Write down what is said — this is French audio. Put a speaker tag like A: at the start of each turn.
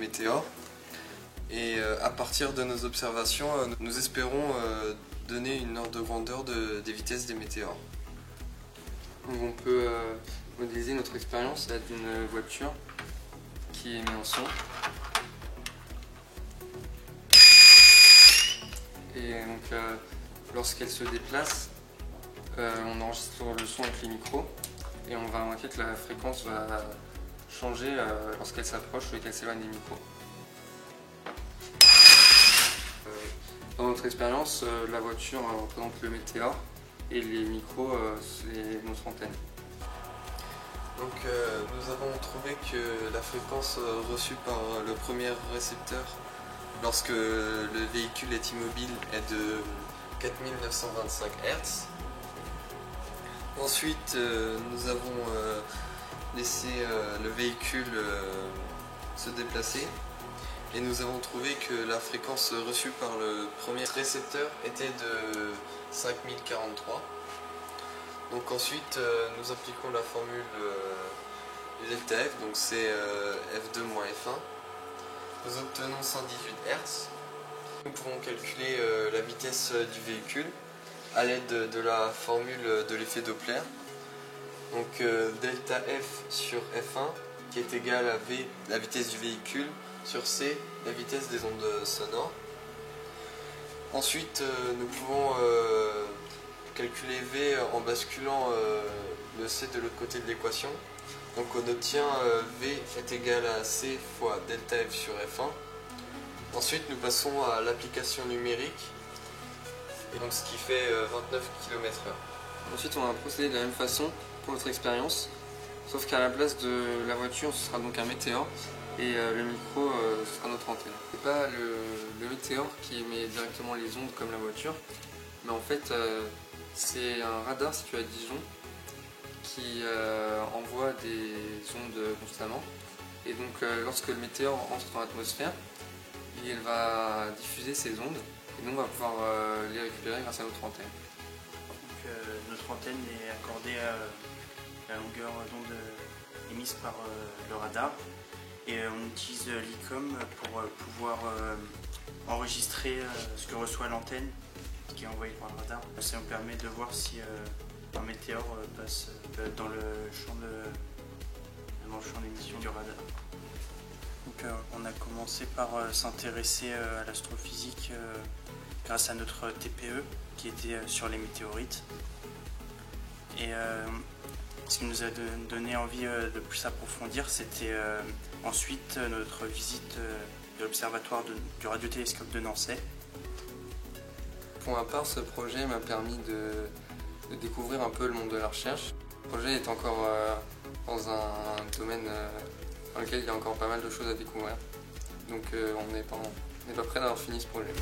A: météores. Et à partir de nos observations, nous espérons donner une ordre de grandeur des vitesses des météores. Donc on peut modéliser notre expérience à d'une voiture qui émet un son. Et donc lorsqu'elle se déplace, on enregistre le son avec les micros et on va remarquer que la fréquence va changer lorsqu'elle s'approche ou qu'elle s'éloigne des micros. Dans notre expérience, la voiture représente le météore et les micros, c'est notre antenne. Donc nous avons trouvé que la fréquence reçue par le premier récepteur lorsque le véhicule est immobile est de 4925 Hz. Ensuite, nous avons laissé le véhicule se déplacer et nous avons trouvé que la fréquence reçue par le premier récepteur était de 5043. Donc ensuite, nous appliquons la formule du delta F, donc c'est F2 moins F1. Nous obtenons 118 Hz. Nous pouvons calculer la vitesse du véhicule à l'aide de la formule de l'effet Doppler. Donc delta F sur F1 qui est égal à V, la vitesse du véhicule, sur C, la vitesse des ondes sonores. Ensuite, nous pouvons calculer V en basculant le C de l'autre côté de l'équation. Donc on obtient V est égal à C fois delta F sur F1. Ensuite, nous passons à l'application numérique, et donc ce qui fait 29 km/h. Ensuite, on va procéder de la même façon pour notre expérience, sauf qu'à la place de la voiture, ce sera donc un météore, et le micro, ce sera notre antenne. C'est pas le météore qui émet directement les ondes comme la voiture, mais en fait, c'est un radar situé à Dijon qui envoie des ondes constamment. Et donc, lorsque le météore entre dans l'atmosphère, il va diffuser ces ondes, et nous on va pouvoir les récupérer grâce à notre antenne.
B: Donc, notre antenne est accordée à la longueur d'onde émise par le radar, et on utilise l'ICOM pour pouvoir enregistrer ce que reçoit l'antenne qui est envoyé par le radar. Ça nous permet de voir si un météore passe dans le champ d'émission du radar. Donc, on a commencé par s'intéresser à l'astrophysique grâce à notre TPE qui était sur les météorites. Et ce qui nous a donné envie de plus approfondir, c'était ensuite notre visite de l'observatoire du radiotélescope de Nancy.
A: Pour ma part, ce projet m'a permis de découvrir un peu le monde de la recherche. Le projet est encore dans un domaine dans lequel il y a encore pas mal de choses à découvrir. Donc on n'est pas prêt d'avoir fini ce projet.